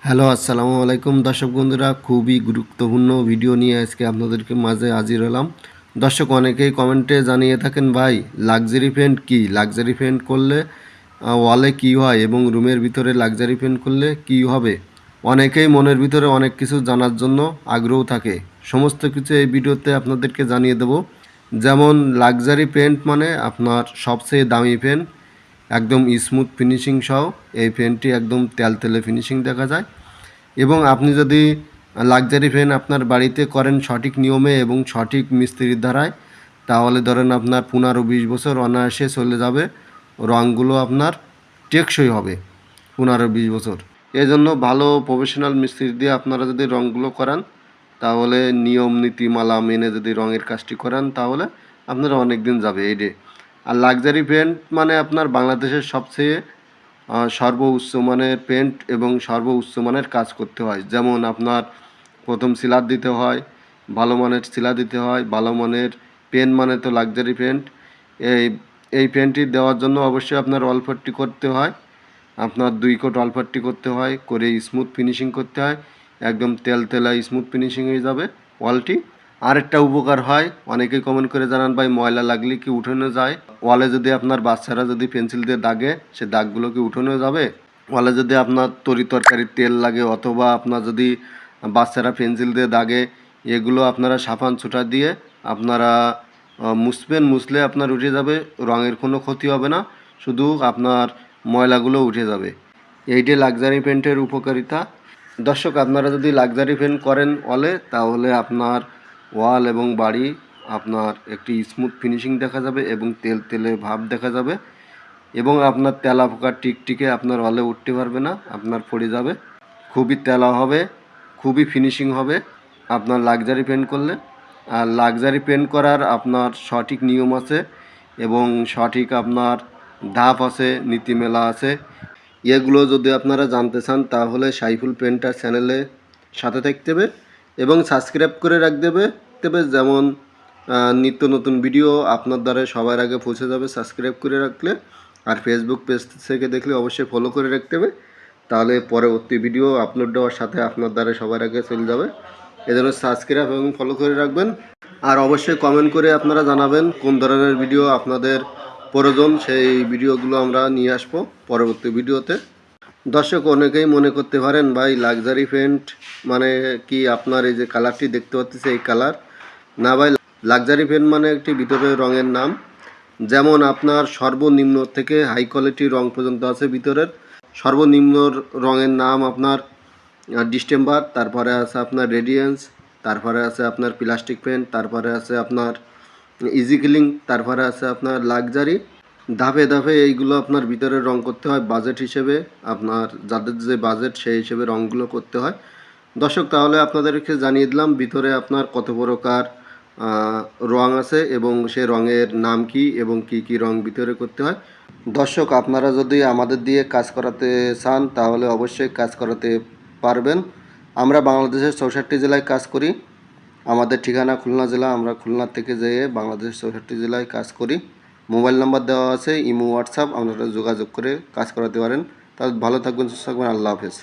Hello, আসসালামু আলাইকুম দর্শক বন্ধুরা। খুবই গুরুত্বপূর্ণ ভিডিও নিয়ে আজকে আপনাদেরকে মাঝে হাজির হলাম। দর্শক অনেকেই কমেন্টে জানিয়ে থাকেন, ভাই লাক্সারি পেন্ট কি? লাক্সারি পেন্ট করলে ওয়ালে কী হয় এবং রুমের ভিতরে লাক্সারি পেন্ট করলে কী হবে? অনেকেই মনের ভিতরে অনেক কিছু জানার জন্য আগ্রহ থাকে। সমস্ত কিছু এই ভিডিওতে আপনাদেরকে জানিয়ে দেব। যেমন লাক্সারি পেন্ট মানে আপনার সবচেয়ে দামি পেন্ট, একদম স্মুথ ফিনিশিং সহ এই পেনটি একদম তেলতেলে ফিনিশিং দেখা যায়। এবং আপনি যদি লাক্সারি ফ্যান আপনার বাড়িতে করেন সঠিক নিয়মে এবং সঠিক মিস্ত্রির দ্বারায়, তাহলে ধরেন আপনার 15-20 বছর অনায়াসে চলে যাবে। রঙগুলো আপনার টেকসই হবে 15-20 বছর। এজন্য ভালো প্রফেশনাল মিস্ত্রি দিয়ে আপনারা যদি রঙগুলো করান, তাহলে নিয়ম নীতিমালা মেনে যদি রঙের কাজটি করান, তাহলে আপনারা অনেক দিন যাবে এইটে। আর লাক্সারি পেন্ট মানে আপনার বাংলাদেশের সবচেয়ে সর্বোচ্চ মানের পেন্ট এবং সর্বোচ্চ মানের কাজ করতে হয়। যেমন আপনার প্রথম সিলার দিতে হয়, ভালো মানের সিলা দিতে হয়, ভালো মানের পেন মানে তো লাক্সারি পেন্ট। এই এই পেন্টটি দেওয়ার জন্য অবশ্যই আপনার ওয়ালপট্টি করতে হয়, আপনার 2 কোট ওয়ালপট্টি করতে হয়, করে স্মুথ ফিনিশিং করতে হয়। একদম তেলতেলা স্মুথ ফিনিশিং হয়ে যাবে ওয়ালটি। আরেকটা উপকার হয়, অনেকেই কমেন্ট করে জানান, ভাই ময়লা লাগলে কি উঠানো যায়? ওয়ালে যদি আপনার বাচ্চারা যদি পেন্সিল দিয়ে দাগে, সে দাগগুলো কি উঠানো যাবে? ওয়ালে যদি আপনার তরকারির তেল লাগে, অথবা আপনার যদি বাচ্চারা পেন্সিল দিয়ে দাগে, এগুলো আপনারা সাবান ছোটা দিয়ে আপনারা মুছবেন। মুছলে আপনার উঠে যাবে, রঙের কোনো ক্ষতি হবে না, শুধু আপনার ময়লাগুলো উঠে যাবে। এইটাই লাক্সারি পেন্টের উপকারিতা। দর্শক, আপনারা যদি লাক্সারি পেন্ট করেন ওয়ালে, তাহলে আপনার ওয়াল এবং বাড়ি আপনার একটি স্মুথ ফিনিশিং দেখা যাবে এবং তেলে ভাব দেখা যাবে, এবং আপনার তেলা পোকা টিকটিকে আপনার ওয়ালে উঠতে পারবে না, আপনার পড়ে যাবে। খুবই তেলা হবে, খুবই ফিনিশিং হবে আপনার লাক্সারি পেন্ট করলে। আর লাক্সারি পেন্ট করার আপনার সঠিক নিয়ম আছে এবং সঠিক আপনার ধাপ আছে, নীতিমেলা আছে। এগুলো যদি আপনারা জানতে চান, তাহলে সাইফুল পেন্টার চ্যানেলে সাথে থাকতে হবে এবং সাবস্ক্রাইব করে রাখতে হবে। যেমন নিত্য নতুন ভিডিও আপনার দ্বারা সবার আগে পৌঁছে যাবে সাবস্ক্রাইব করে রাখলে। আর ফেসবুক পেজ থেকে দেখলে অবশ্যই ফলো করে রাখতে হবে, তাহলে পরবর্তী ভিডিও আপলোড দেওয়ার সাথে আপনার দ্বারা সবার আগে চলে যাবে। এজন্য সাবস্ক্রাইব এবং ফলো করে রাখবেন। আর অবশ্যই কমেন্ট করে আপনারা জানাবেন কোন ধরনের ভিডিও আপনাদের প্রয়োজন, সেই ভিডিওগুলো আমরা নিয়ে আসবো পরবর্তী ভিডিওতে। দর্শক, অনেকেই মনে করতে পারেন, ভাই লাক্সারি পেন্ট মানে কি আপনার এই যে কালারটি দেখতে পাচ্ছি এই কালার? না ভাই, লাক্সারি পেন্ট মানে একটি ভিতরের রঙের নাম। যেমন আপনার সর্বনিম্ন থেকে হাই কোয়ালিটির রং পর্যন্ত আছে ভিতরের। সর্বনিম্ন রঙের নাম আপনার ডিস্টেম্বার, তারপরে আছে আপনার রেডিয়েন্স, তারপরে আছে আপনার প্লাস্টিক পেন্ট, তারপরে আছে আপনার ইজি কিলিং, তারপরে আছে আপনার লাক্সারি। ধাপে ধাপে এইগুলো আপনার ভিতরে রং করতে হয় বাজেট হিসেবে, আপনার যাদের যে বাজেট সেই হিসেবে রঙগুলো করতে হয়। দর্শক, তাহলে আপনাদেরকে জানিয়ে দিলাম ভিতরে আপনার কত প্রকার রং আছে এবং সে রঙের নাম কি এবং কি কি রং ভিতরে করতে হয়। দর্শক, আপনারা যদি আমাদের দিয়ে কাজ করাতে চান, তাহলে অবশ্যই কাজ করাতে পারবেন। আমরা বাংলাদেশের 64 জেলায় কাজ করি। আমাদের ঠিকানা খুলনা জেলা। আমরা খুলনা থেকে যেয়ে বাংলাদেশের 64 জেলায় কাজ করি। মোবাইল নাম্বার দেওয়া আছে, ইমো, হোয়াটসঅ্যাপ, আপনারা যোগাযোগ করে কাজ করাতে পারেন। তাহলে ভালো থাকবেন, সুস্থ থাকবেন। আল্লাহ হাফেজ।